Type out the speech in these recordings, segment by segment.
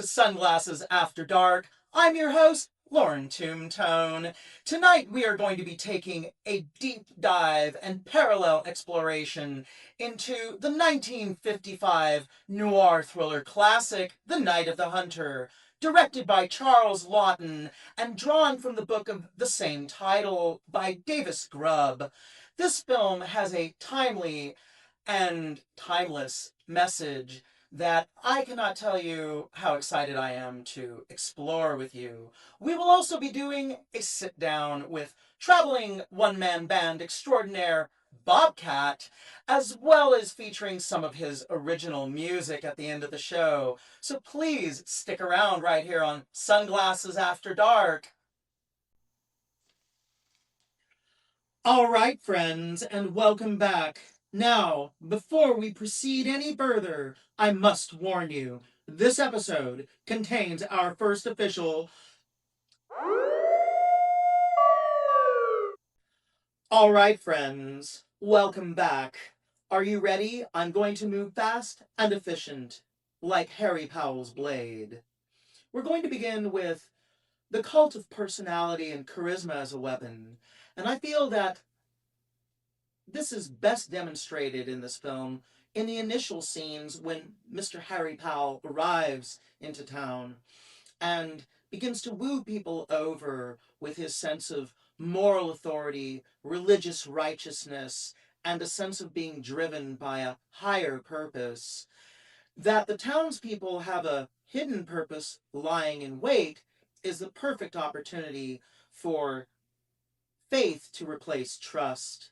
Sunglasses After Dark. I'm your host, Lauren Tombtone. Tonight we are going to be taking a deep dive and parallel exploration into the 1955 noir thriller classic, The Night of the Hunter, directed by Charles Laughton and drawn from the book of the same title by Davis Grubb. This film has a timely and timeless message that I cannot tell you how excited I am to explore with you. We will also be doing a sit down with traveling one-man band extraordinaire BobCat, as well as featuring some of his original music at the end of the show. So please stick around right here on Sunglasses After Dark. All right, friends, and welcome back. Now, before we proceed any further, I must warn you, this episode contains our first official. All right, friends, welcome back. Are you ready? I'm going to move fast and efficient, like Harry Powell's blade. We're going to begin with the cult of personality and charisma as a weapon, and I feel that this is best demonstrated in this film in the initial scenes when Mr. Harry Powell arrives into town and begins to woo people over with his sense of moral authority, religious righteousness, and a sense of being driven by a higher purpose. That the townspeople have a hidden purpose lying in wait is the perfect opportunity for faith to replace trust.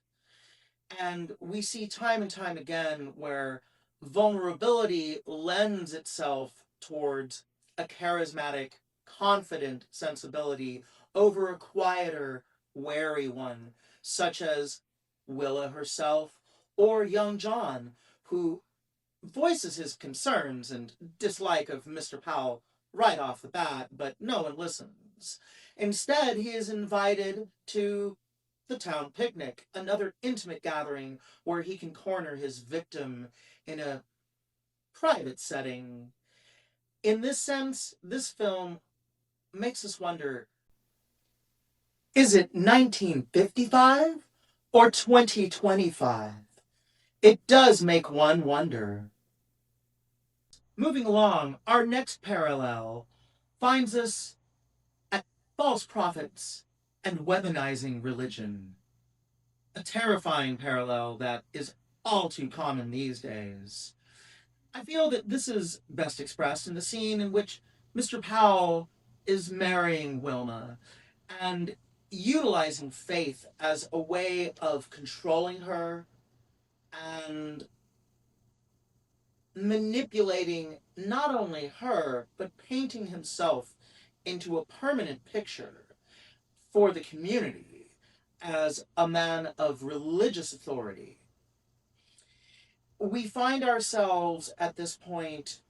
And we see time and time again where vulnerability lends itself towards a charismatic, confident sensibility over a quieter, wary one, such as Willa herself or young John, who voices his concerns and dislike of Mr. Powell right off the bat, but no one listens. Instead, he is invited to the town picnic, another intimate gathering where he can corner his victim in a private setting. In this sense, this film makes us wonder, is it 1955 or 2025? It does make one wonder. Moving along, our next parallel finds us at false prophets and weaponizing religion. A terrifying parallel that is all too common these days. I feel that this is best expressed in the scene in which Mr. Powell is marrying Wilma and utilizing faith as a way of controlling her and manipulating not only her, but painting himself into a permanent picture for the community as a man of religious authority. We find ourselves at this point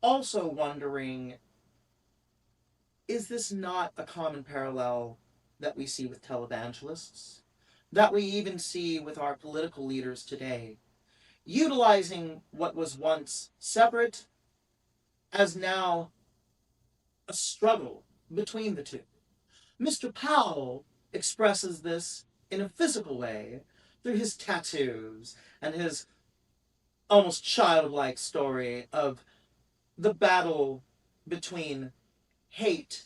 also wondering, is this not a common parallel that we see with televangelists? That we even see with our political leaders today? Utilizing what was once separate as now a struggle between the two. Mr. Powell expresses this in a physical way through his tattoos and his almost childlike story of the battle between hate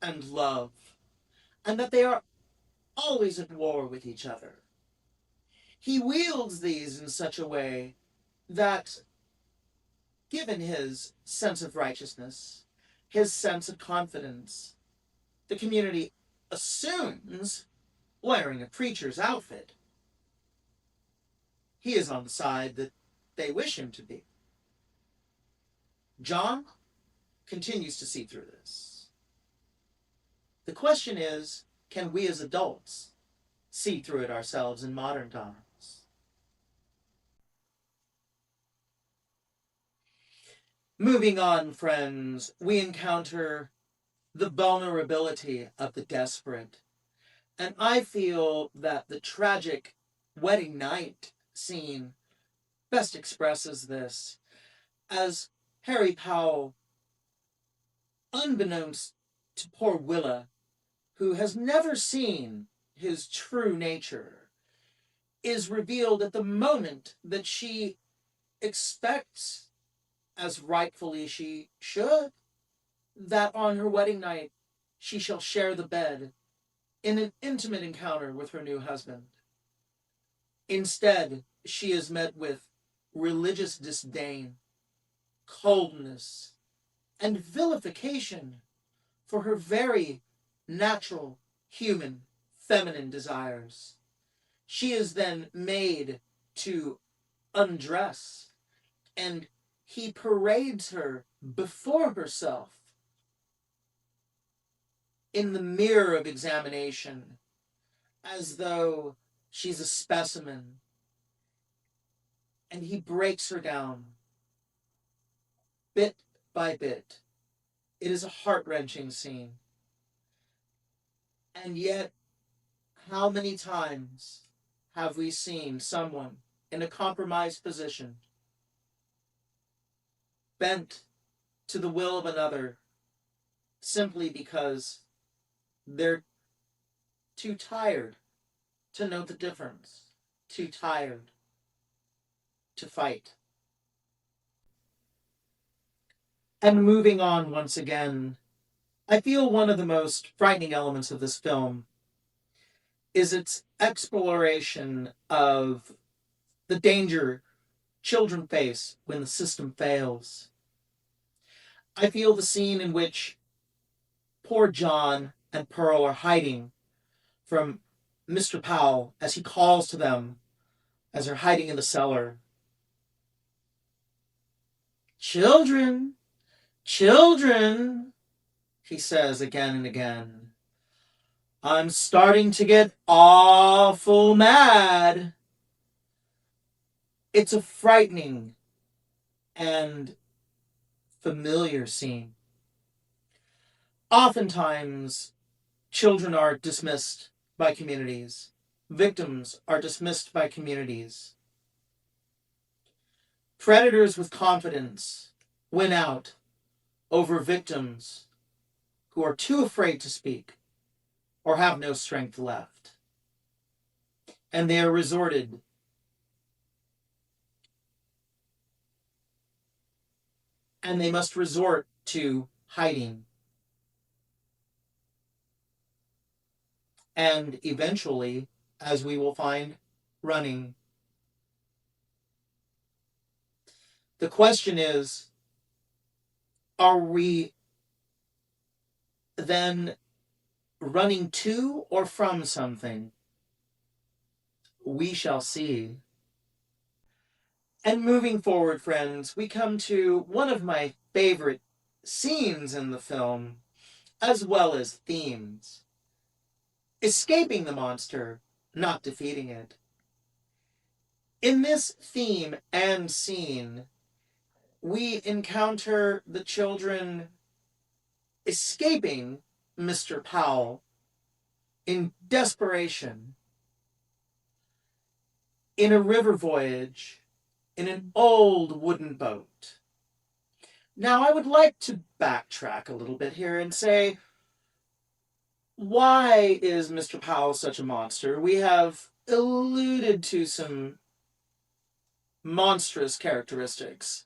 and love, and that they are always at war with each other. He wields these in such a way that, given his sense of righteousness, his sense of confidence, the community assumes, wearing a preacher's outfit, he is on the side that they wish him to be. John continues to see through this. The question is, can we as adults see through it ourselves in modern times? Moving on, friends, we encounter the vulnerability of the desperate. And I feel that the tragic wedding night scene best expresses this, as Harry Powell, unbeknownst to poor Willa, who has never seen his true nature, is revealed at the moment that she expects, as rightfully she should, that on her wedding night she shall share the bed in an intimate encounter with her new husband. Instead, she is met with religious disdain, coldness, and vilification for her very natural, human, feminine desires. She is then made to undress, and he parades her before herself in the mirror of examination as though she's a specimen, and he breaks her down bit by bit. It is a heart-wrenching scene. And yet, how many times have we seen someone in a compromised position, bent to the will of another, simply because they're too tired to know the difference, too tired to fight? And moving on once again, I feel one of the most frightening elements of this film is its exploration of the danger children face when the system fails. I feel the scene in which poor John and Pearl are hiding from Mr. Powell as he calls to them as they're hiding in the cellar. Children, children, he says again and again. I'm starting to get awful mad. It's a frightening and familiar scene. Oftentimes, children are dismissed by communities. Victims are dismissed by communities. Predators with confidence win out over victims who are too afraid to speak or have no strength left. And they are resorted and they must resort to hiding. And eventually, as we will find, running. The question is, are we then running to or from something? We shall see. And moving forward, friends, we come to one of my favorite scenes in the film, as well as themes. Escaping the monster, not defeating it. In this theme and scene, we encounter the children escaping Mr. Powell in desperation in a river voyage in an old wooden boat. Now, I would like to backtrack a little bit here and say, why is Mr. Powell such a monster? We have alluded to some monstrous characteristics,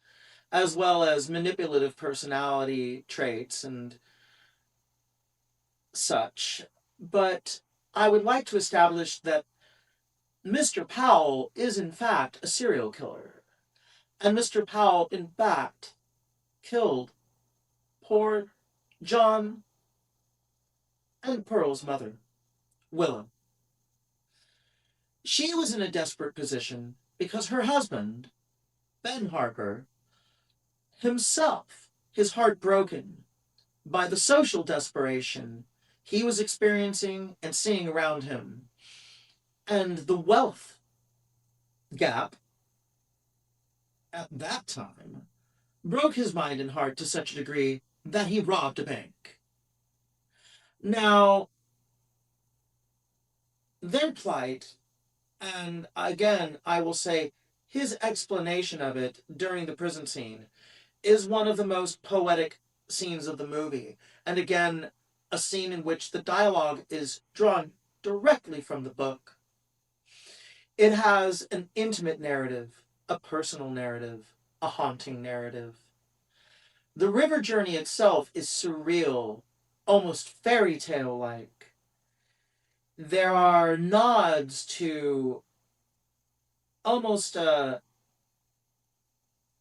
as well as manipulative personality traits and such. But I would like to establish that Mr. Powell is in fact a serial killer. And Mr. Powell, in fact, killed poor John and Pearl's mother, Willow. She was in a desperate position because her husband, Ben Harper, himself, his heart broken by the social desperation he was experiencing and seeing around him, and the wealth gap at that time, broke his mind and heart to such a degree that he robbed a bank. Now, their plight, and again, I will say his explanation of it during the prison scene, is one of the most poetic scenes of the movie. And again, a scene in which the dialogue is drawn directly from the book. It has an intimate narrative, a personal narrative, a haunting narrative. The river journey itself is surreal, almost fairy tale like. There are nods to almost a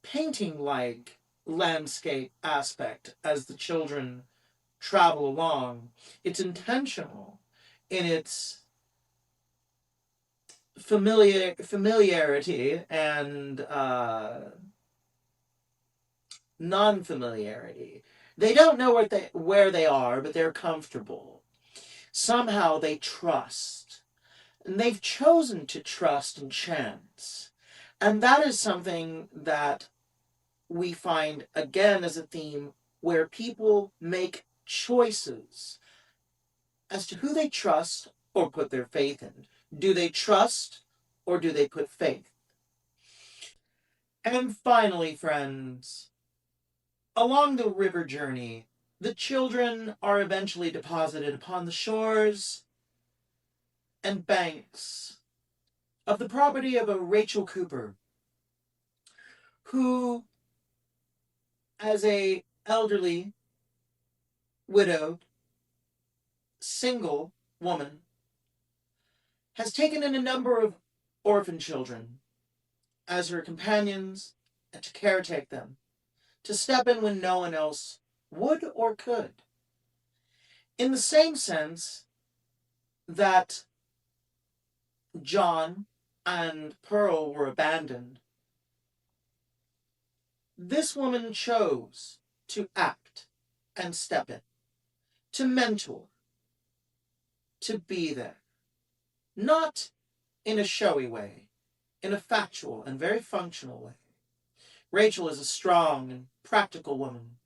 painting like landscape aspect as the children travel along. It's intentional in its familiarity and non-familiarity. They don't know where they are, but they're comfortable. Somehow they trust. And they've chosen to trust in chance. And that is something that we find again as a theme where people make choices as to who they trust or put their faith in. Do they trust or do they put faith? And finally, friends, along the river journey, the children are eventually deposited upon the shores and banks of the property of a Rachel Cooper, who, as a elderly, widowed, single woman, has taken in a number of orphan children as her companions and to caretake them, to step in when no one else would or could. In the same sense that John and Pearl were abandoned, this woman chose to act and step in, to mentor, to be there. Not in a showy way, in a factual and very functional way. Rachel is a strong and practical woman.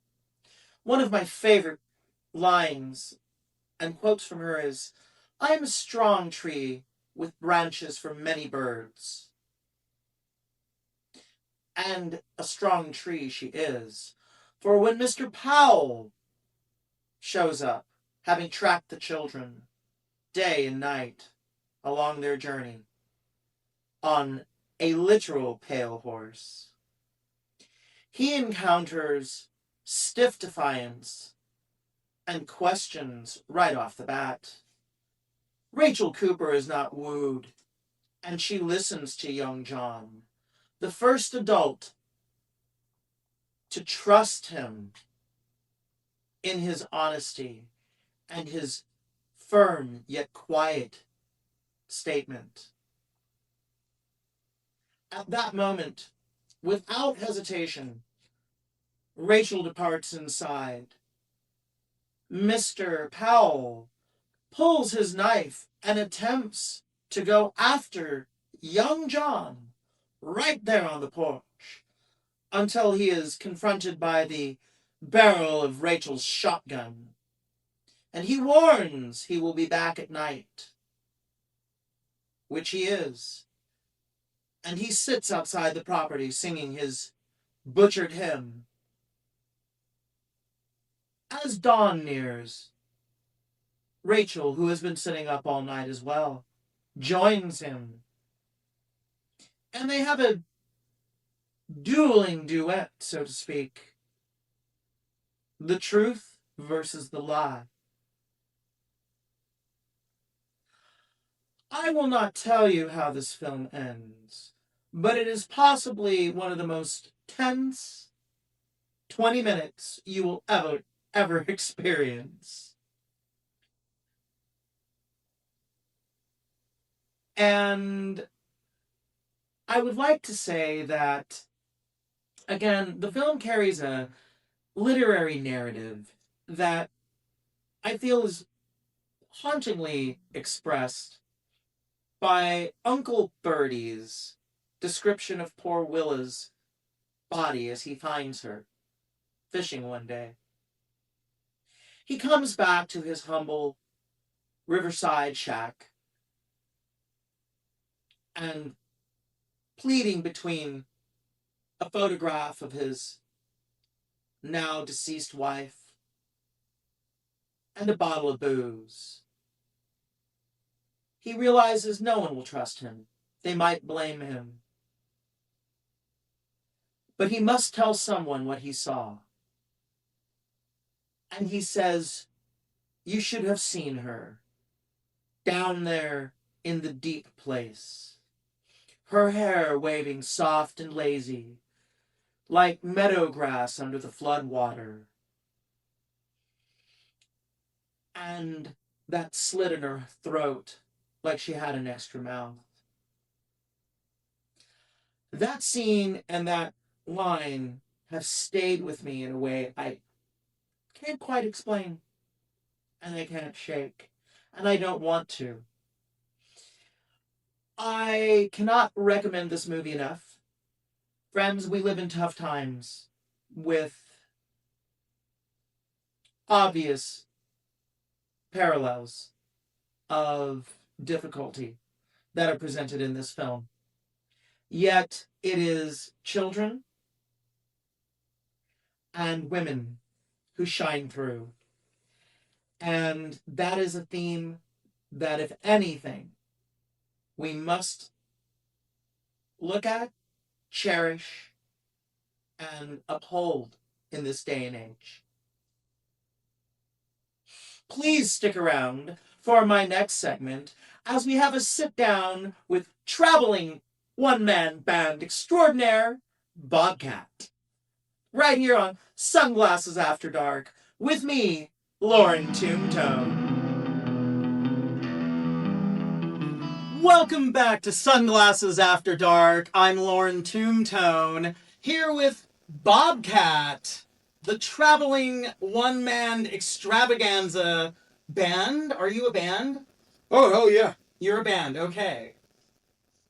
One of my favorite lines and quotes from her is, "I am a strong tree with branches for many birds." And a strong tree she is. For when Mr. Powell shows up, having tracked the children day and night along their journey on a literal pale horse, he encounters stiff defiance and questions right off the bat. Rachel Cooper is not wooed, and she listens to young John, the first adult to trust him in his honesty and his firm yet quiet statement. At that moment, without hesitation, Rachel departs inside. Mr. Powell pulls his knife and attempts to go after young John right there on the porch until he is confronted by the barrel of Rachel's shotgun. And he warns he will be back at night, which he is. And he sits outside the property singing his butchered hymn. As dawn nears, Rachel, who has been sitting up all night as well, joins him. And they have a dueling duet, so to speak. The truth versus the lie. I will not tell you how this film ends, but it is possibly one of the most tense 20 minutes you will ever experience. And I would like to say that, again, the film carries a literary narrative that I feel is hauntingly expressed by Uncle Bertie's description of poor Willa's body as he finds her fishing one day. He comes back to his humble riverside shack and pleading between a photograph of his now deceased wife, and a bottle of booze. He realizes no one will trust him. They might blame him. But he must tell someone what he saw. And he says, "You should have seen her, down there in the deep place. Her hair waving soft and lazy, like meadow grass under the flood water. And that slit in her throat, like she had an extra mouth." That scene and that line have stayed with me in a way I can't quite explain, and I can't shake, and I don't want to. I cannot recommend this movie enough. Friends, we live in tough times with obvious parallels of difficulty that are presented in this film. Yet it is children and women who shine through. And that is a theme that, if anything, we must look at, cherish, and uphold in this day and age. Please stick around for my next segment as we have a sit down with traveling one-man band extraordinaire, BobCat. Right here on Sunglasses After Dark with me, Lauren Tombtone. Welcome back to Sunglasses After Dark. I'm Lauren Tombtone, here with BobCat, the traveling one-man extravaganza band. Are you a band? Oh, hell yeah. You're a band, okay.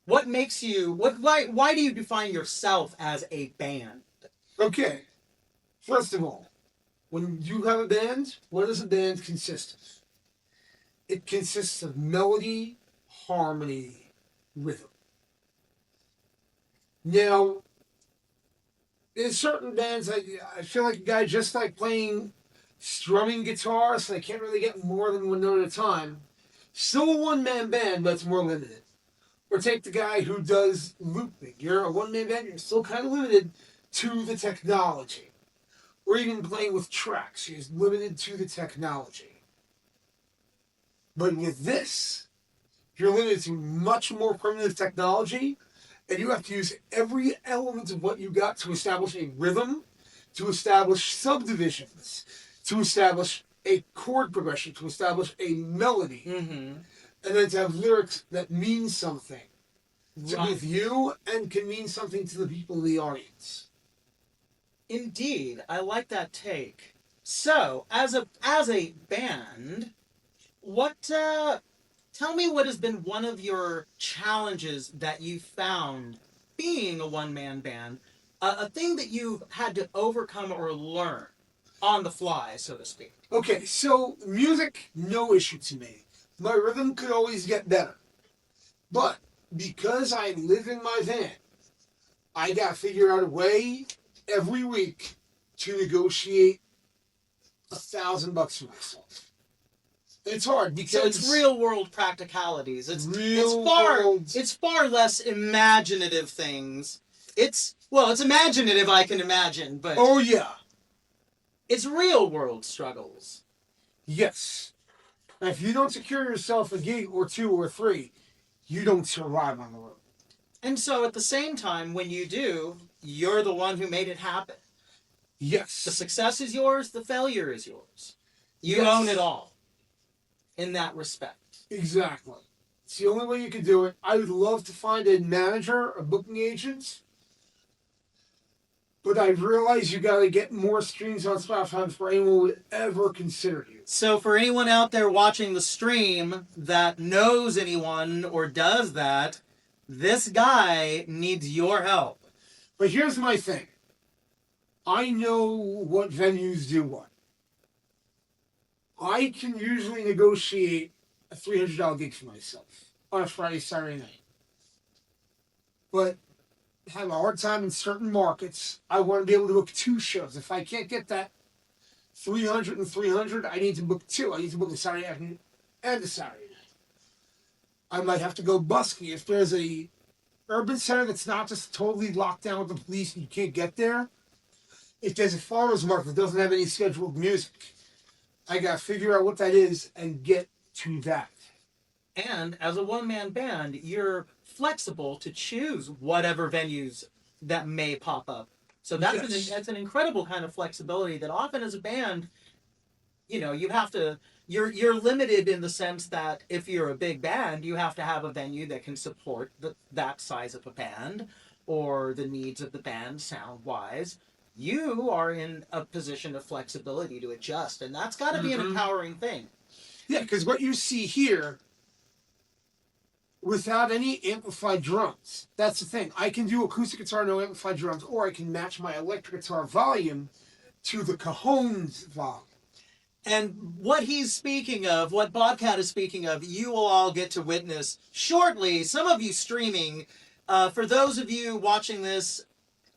What makes you, why do you define yourself as a band? Okay. First of all, when you have a band, what does a band consist of? It consists of melody, harmony, rhythm. Now, in certain bands, I feel like a guy just like playing strumming guitar, so they can't really get more than one note at a time. Still a one-man band, but it's more limited. Or take the guy who does looping. You're a one-man band, you're still kind of limited to the technology. Or even playing with tracks, you're limited to the technology. But with this, you're limited to much more primitive technology, and you have to use every element of what you got to establish a rhythm, to establish subdivisions, to establish a chord progression, to establish a melody, and then to have lyrics that mean something to both you and can mean something to the people in the audience. Indeed, I like that take. So, as a band, tell me what has been one of your challenges that you found being a one-man band, a thing that you've had to overcome or learn on the fly, so to speak. Okay, so music, no issue to me. My rhythm could always get better. But because I live in my van, I got to figure out a way every week to negotiate $1,000 for myself. It's hard because so it's real world practicalities. It's far less imaginative things. It's imaginative, I can imagine, but oh yeah, it's real world struggles. Yes. And if you don't secure yourself a gig or two or three, you don't survive on the road. And so at the same time, when you do, you're the one who made it happen. Yes. The success is yours, the failure is yours. You own it all. In that respect. Exactly. It's the only way you can do it. I would love to find a manager, a booking agent, but I realize you got to get more streams on Spotify before anyone would ever consider you. So for anyone out there watching the stream that knows anyone or does that, this guy needs your help. But here's my thing. I know what venues do what. I can usually negotiate a $300 gig for myself on a Friday, Saturday night. But have a hard time in certain markets. I want to be able to book 2 shows. If I can't get that 300 and 300, I need to book 2. I need to book a Saturday afternoon and a Saturday night. I might have to go busking. If there's a urban center that's not just totally locked down with the police and you can't get there, if there's a farmer's market that doesn't have any scheduled music, I got to figure out what that is and get to that. And as a one-man band, you're flexible to choose whatever venues that may pop up. So that's an incredible kind of flexibility that often as a band, you have to you're limited in the sense that if you're a big band, you have to have a venue that can support that size of a band or the needs of the band sound wise. You are in a position of flexibility to adjust, and that's got to be an empowering thing. Yeah, because what you see here, without any amplified drums, that's the thing. I can do acoustic guitar, no amplified drums, or I can match my electric guitar volume to the cajon's volume. And what he's speaking of, what BobCat is speaking of, you will all get to witness shortly. Some of you streaming. For those of you watching this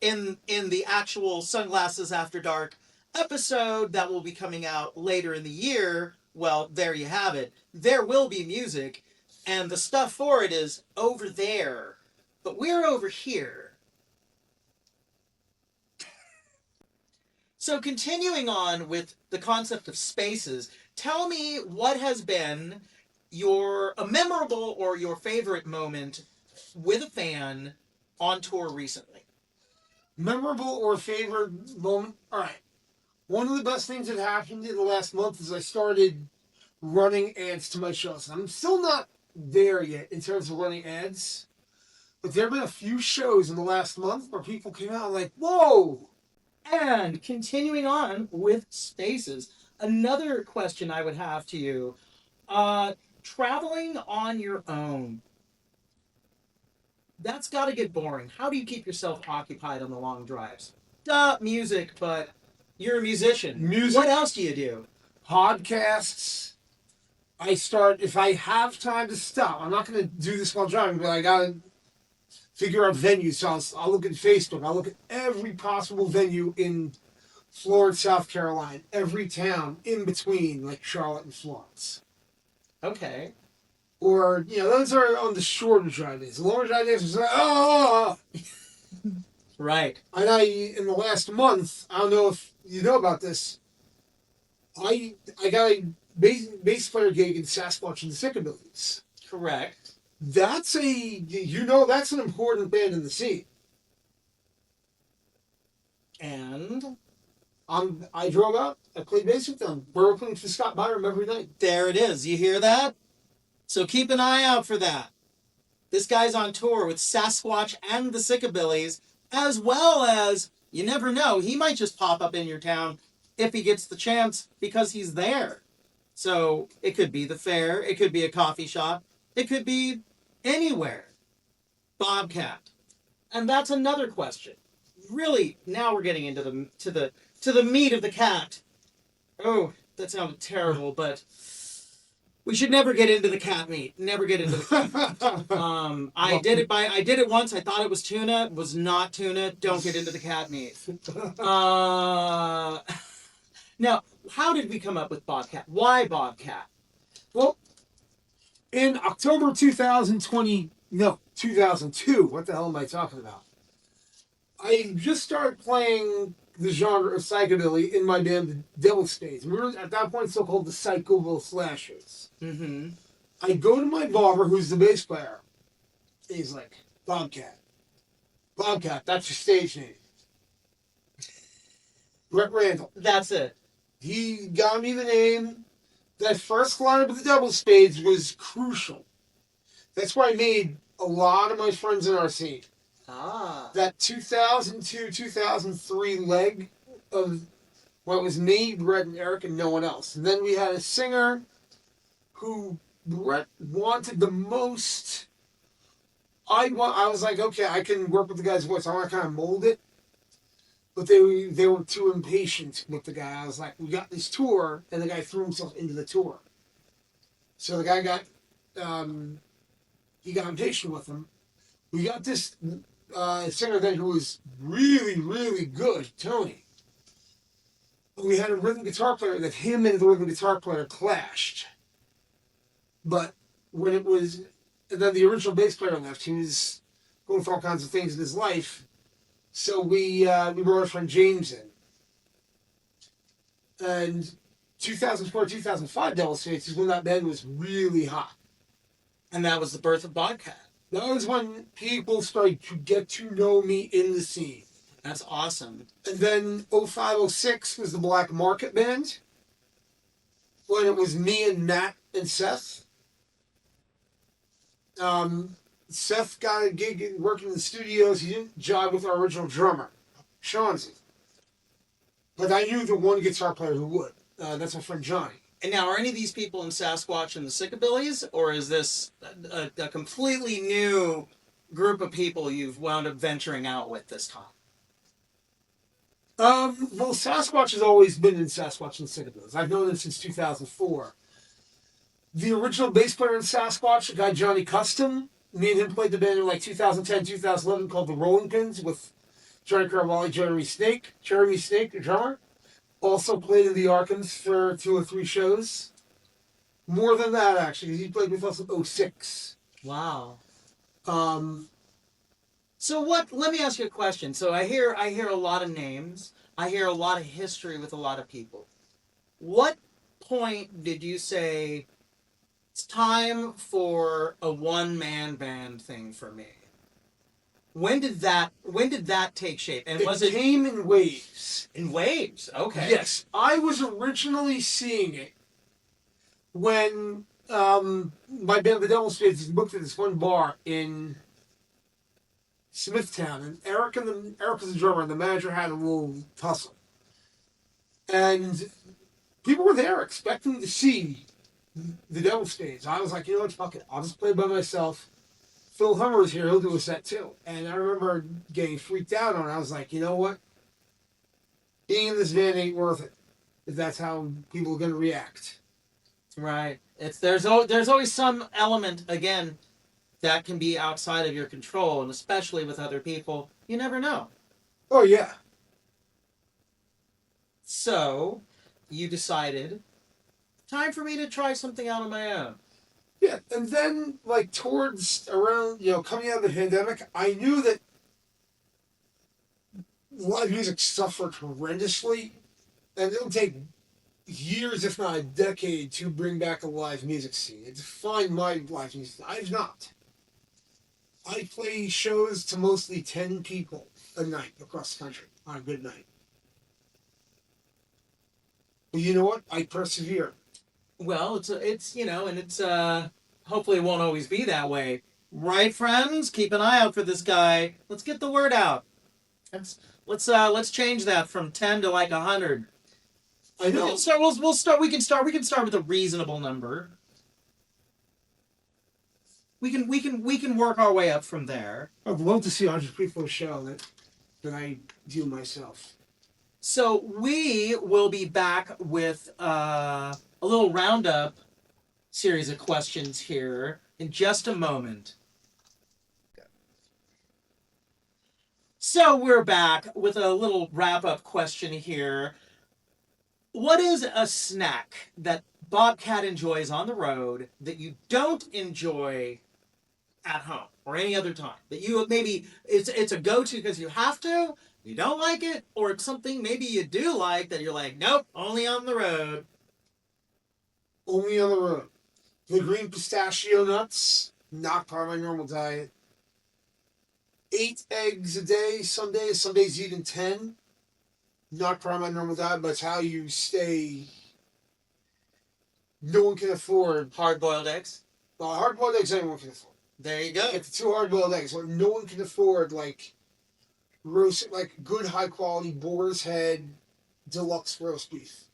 in the actual Sunglasses After Dark episode that will be coming out later in the year, well, there you have it. There will be music, and the stuff for it is over there. But we're over here. So continuing on with the concept of spaces, tell me what has been a memorable or your favorite moment with a fan on tour recently. Memorable or favorite moment? All right. One of the best things that happened in the last month is I started running ads to my shows. I'm still not there yet in terms of running ads, but there have been a few shows in the last month where people came out like, whoa! And continuing on with spaces, another question I would have to you, traveling on your own, that's got to get boring. How do you keep yourself occupied on the long drives? Music, but you're a musician. Music. What else do you do? Podcasts. If I have time to stop, I'm not going to do this while driving, but I got to figure out venues. So I'll look at Facebook. I'll look at every possible venue in Florence, South Carolina, every town in between, like Charlotte and Florence. Okay. Or, those are on the shorter drive days. The longer drive days is like, oh! Right. And in the last month, I don't know if you know about this, I got a bass player gig in Sasquatch and the Sickabillies. Correct. That's that's an important band in the scene. And I drove out, I played bass with them. We're opening for Scott Byram every night. There it is. You hear that? So keep an eye out for that. This guy's on tour with Sasquatch and the Sickabillies, as well as, you never know, he might just pop up in your town if he gets the chance because he's there. So it could be the fair, it could be a coffee shop, it could be anywhere. BobCat. And that's another question. Really, now we're getting into the meat of the cat. Oh, that sounded terrible, but we should never get into the cat meat. Never get into the cat meat. I did it once. I thought it was tuna. It was not tuna. Don't get into the cat meat. Now, how did we come up with BobCat? Why BobCat? Well, in October 2002, what the hell am I talking about? I just started playing the genre of psychobilly in my band, the Devil Spades. We were at that point still called the Psychoville Slashers. Mm-hmm. I go to my barber, who's the bass player. He's like, BobCat. BobCat, that's your stage name. Brett Randall. That's it. He got me the name. That first lineup of the Devil Spades was crucial. That's where I made a lot of my friends in our scene. Ah. That 2002-2003 leg of what was me, Brett, and Eric, and no one else. And then we had a singer who Brett wanted the most. I was like, okay, I can work with the guy's voice. I want to kind of mold it. But they were too impatient with the guy. I was like, we got this tour, and the guy threw himself into the tour. So the guy got, he got impatient with him. We got this singer then who was really, really good, Tony. We had a rhythm guitar player that him and the rhythm guitar player clashed. But when it was, and then the original bass player left, he was going through all kinds of things in his life. So we brought our friend James in. And 2004, 2005 Devil States is when that band was really hot. And that was the birth of BobCat. That was when people started to get to know me in the scene. That's awesome. And then 05, 06 was the Black Market Band. When it was me and Matt and Seth. Seth got a gig working in the studios. He didn't jive with our original drummer, Chauncey. But I knew the one guitar player who would. That's my friend Johnny. And now, are any of these people in Sasquatch and the Sickabillies, or is this a completely new group of people you've wound up venturing out with this time? Well, Sasquatch has always been in Sasquatch and Sickabillies. I've known them since 2004. The original bass player in Sasquatch, a guy Johnny Custom, me and him played the band in like 2010, 2011 called the Rolling Pins with Johnny Carvalho, Jeremy Snake, the drummer. Also played in the Arkhams for 2 or 3 shows. More than that, actually. He played with us in 06. Wow. Um, So what? Let me ask you a question. So I hear a lot of names. I hear a lot of history with a lot of people. What point did you say it's time for a one-man band thing for me? When did that take shape? And was it it came in waves. in waves? Okay. Yes, I was originally seeing it when my band, the Devil Spades, booked at this one bar in Smithtown, and Eric was the drummer, and the manager had a little tussle, and people were there expecting to see the Devil Spades. I was like, you know what, fuck it, I'll just play by myself. Phil Hummer was here, he'll do a set too. And I remember getting freaked out on it. I was like, you know what? Being in this band ain't worth it. If that's how people are going to react. Right. There's always some element, again, that can be outside of your control, and especially with other people, you never know. Oh, yeah. So, you decided, time for me to try something out on my own. Yeah, and then, like, towards around, coming out of the pandemic, I knew that live music suffered horrendously, and it'll take years, if not a decade, to bring back a live music scene. To find my live music, I've not. I play shows to mostly 10 people a night across the country on a good night. But you know what? I persevere. Well, it's hopefully it won't always be that way. Right, friends? Keep an eye out for this guy. Let's get the word out. Let's change that from 10 to like 100. I know. We can start with a reasonable number. We can work our way up from there. I'd love to see 100 people a show that I do myself. So we will be back with a little roundup series of questions here in just a moment. So we're back with a little wrap-up question here. What is a snack that BobCat enjoys on the road that you don't enjoy at home or any other time? That you maybe it's a go-to because you have to, you don't like it, or it's something maybe you do like that you're like, nope, only on the road. Only on the road. The green pistachio nuts, not part of my normal diet. 8 eggs a day, some days even 10. Not part of my normal diet, but it's how you stay. No one can afford. Hard-boiled eggs? Hard-boiled eggs anyone can afford. There you go. Get the 2 hard-boiled eggs. Like, no one can afford, like, roast, like, good high-quality boar's head deluxe roast beef.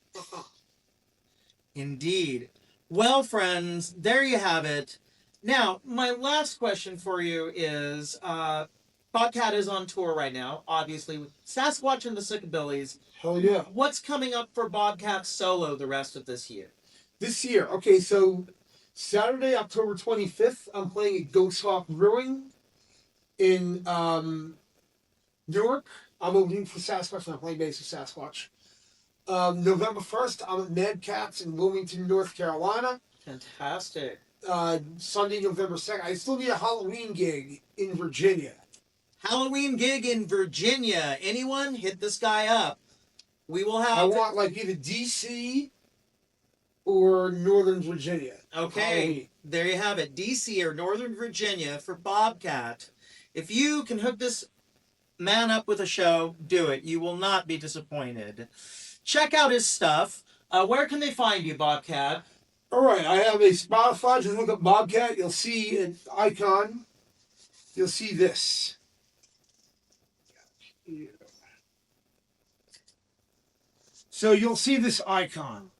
Indeed. Well, friends, there you have it. Now, my last question for you is, BobCat is on tour right now, obviously, with Sasquatch and the Sickabillies. Hell yeah. What's coming up for BobCat solo the rest of this year? This year, okay, so Saturday, October 25th, I'm playing at Ghost Hawk Brewing in Newark. I'm opening for Sasquatch, and I'm playing bass with Sasquatch. November 1st, I'm at Mad Cats in Wilmington, North Carolina. Fantastic. Sunday, November 2nd. I still need a Halloween gig in Virginia. Halloween gig in Virginia. Anyone? Hit this guy up. We will have... I want like either DC or Northern Virginia. Okay, Halloween. there you have it. DC or Northern Virginia for BobCat. If you can hook this man up with a show, do it. You will not be disappointed. Check out his stuff. Where can they find you, BobCat? All right, I have a Spotify. Just look up BobCat. You'll see an icon. You'll see this. So you'll see this icon.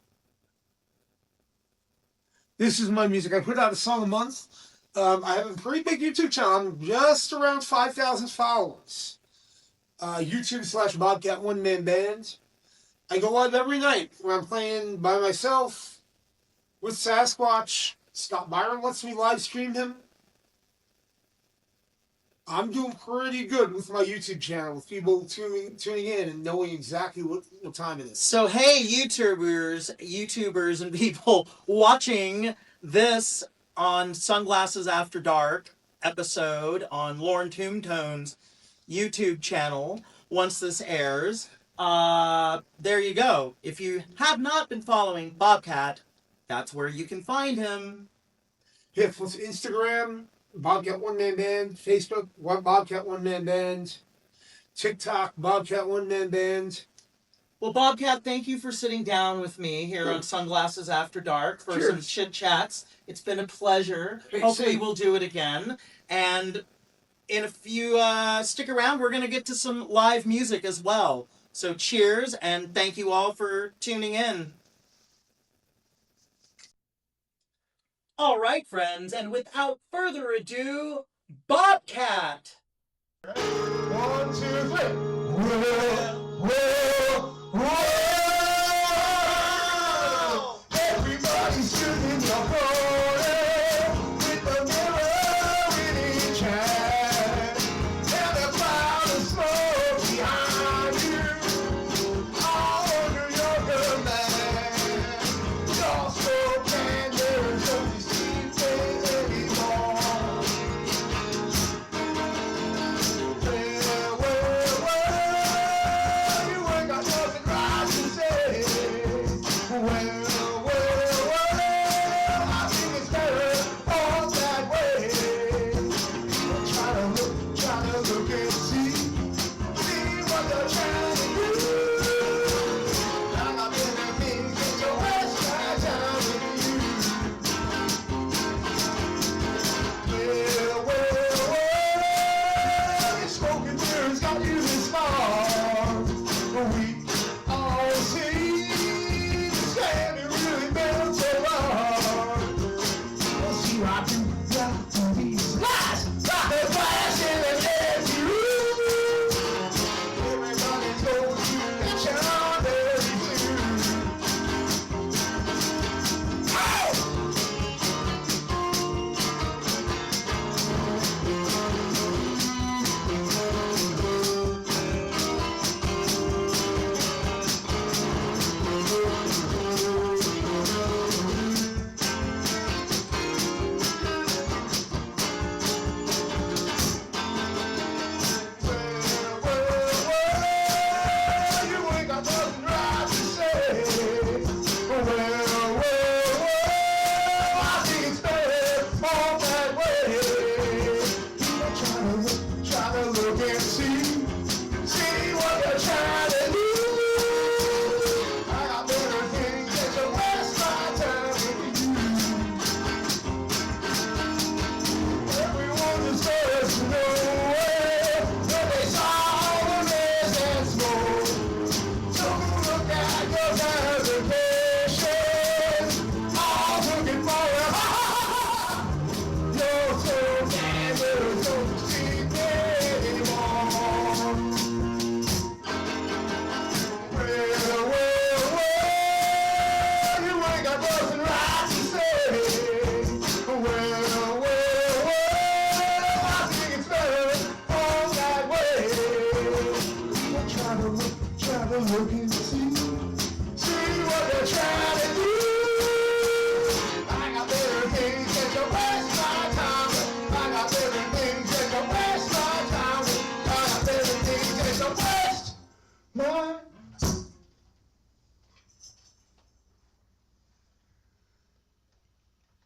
This is my music. I put out a song a month. I have a pretty big YouTube channel. I'm just around 5,000 followers. YouTube/BobCat One Man Band. I go live every night when I'm playing by myself with Sasquatch. Scott Byron lets me live stream him. I'm doing pretty good with my YouTube channel, with people tuning in and knowing exactly what time it is. So hey, YouTubers and people watching this on Sunglasses After Dark episode on Lorne Tombtone's YouTube channel, once this airs, there you go. If you have not been following BobCat, that's where you can find him. Yeah, plus Instagram, BobCat One Man Band, Facebook, BobCat One Man Band, TikTok, BobCat One Man Band. Well, BobCat, thank you for sitting down with me here on Sunglasses After Dark for some chit-chats. It's been a pleasure. Hey, hopefully we'll do it again. And if you stick around, we're going to get to some live music as well. So cheers, and thank you all for tuning in. All right, friends, and without further ado, BobCat! 1, 2, 3. Whoa, whoa, whoa! Everybody's shooting your photo with the mirror in each hand, and a cloud of smoke behind you. All under your command. You're so tender, don't you see things anymore? Well, you ain't got nothing right to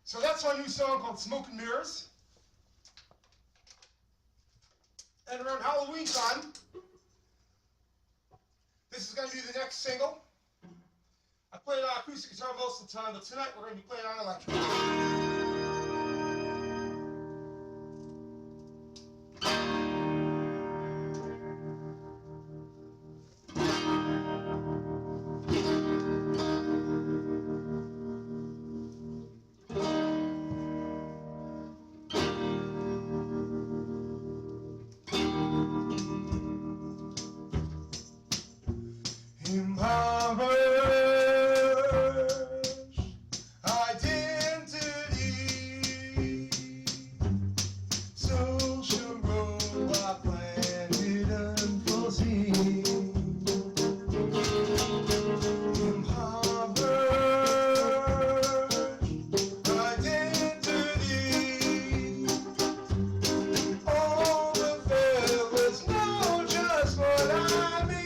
So that's my new song called Smoke and Mirrors. And around Halloween time, this is going to be the next single. I play acoustic guitar most of the time, but tonight we're going to be playing on electric. Impoverished identity, social robot planted unforeseen. Impoverished identity, all the fellas know just what I mean.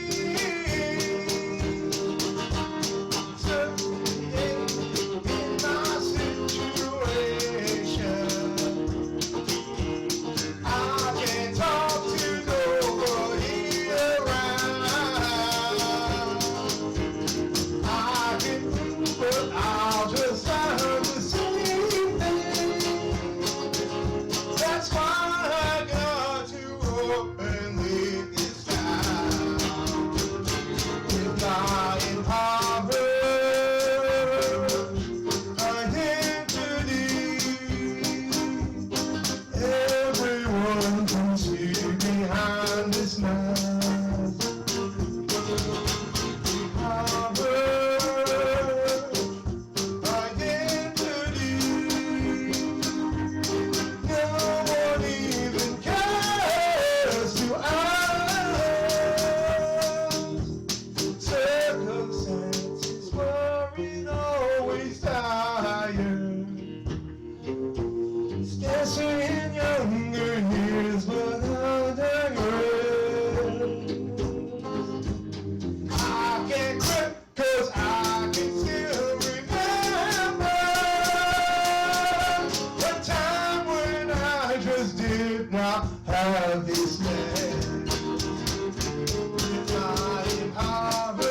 Have this land, my impoverished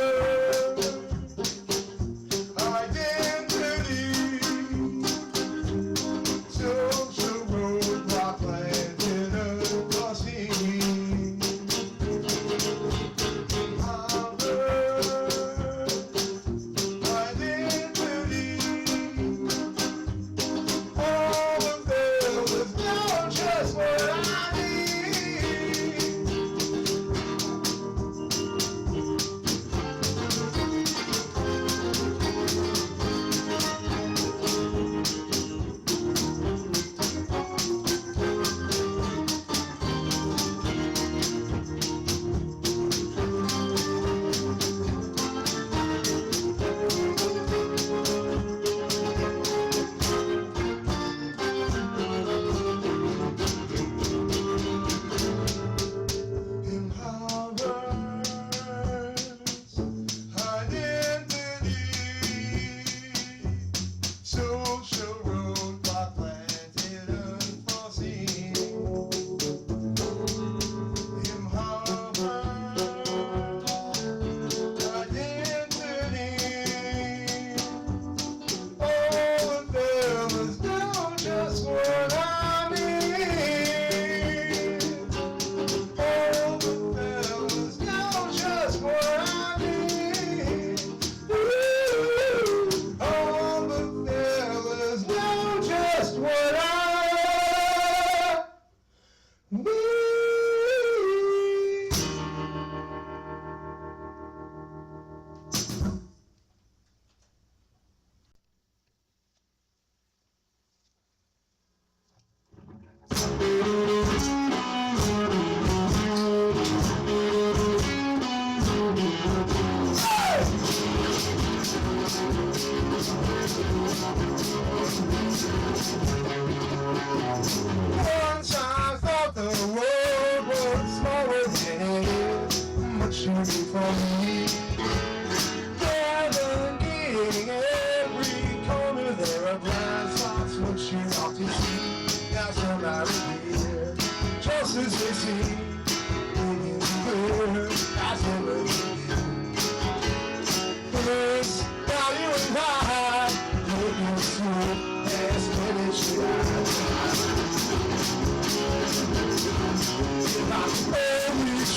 identity, social roadblock planted unseen. Impoverished identity, all the fellas know just what I Once I thought the world was smaller than it is, much too big for me. Navigating every corner, there are blind spots.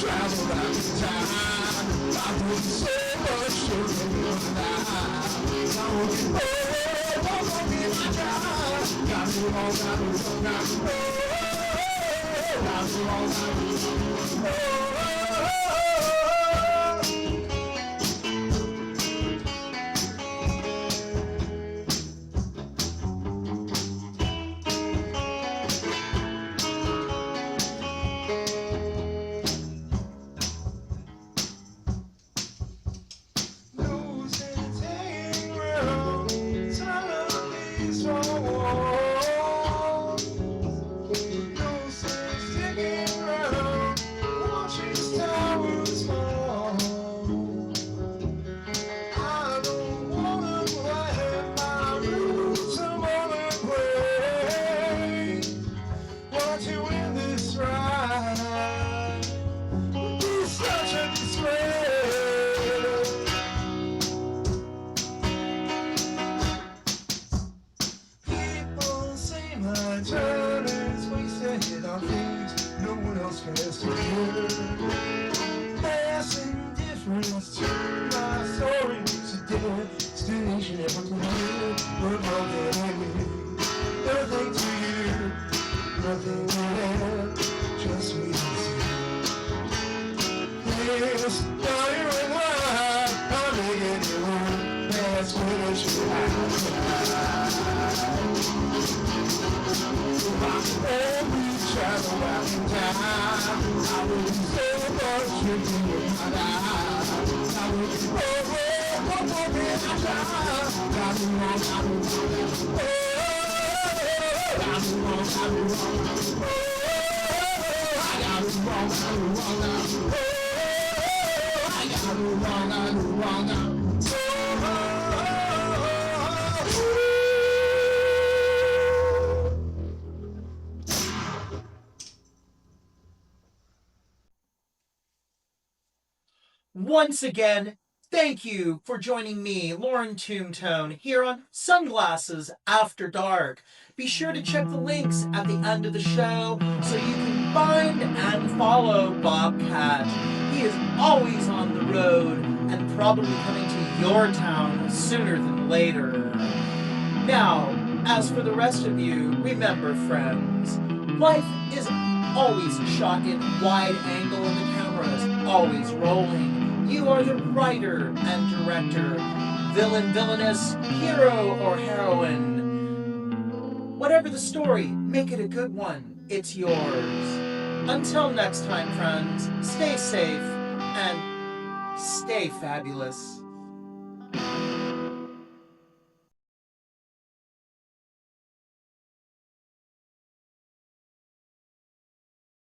Travel back in time. I did so much to live life. I won't be my time. Got me wrong, got me wrong, got me wrong. Got me wrong, got me Once again, thank you for joining me, Lauren Tombstone, here on Sunglasses After Dark. Be sure to check the links at the end of the show so you can find and follow BobCat. He is always on the road and probably coming to your town sooner than later. Now, as for the rest of you, remember, friends, life is always shot in wide angle and the camera is always rolling. You are the writer and director, villain, villainess, hero, or heroine. Whatever the story, make it a good one. It's yours. Until next time, friends, stay safe and stay fabulous.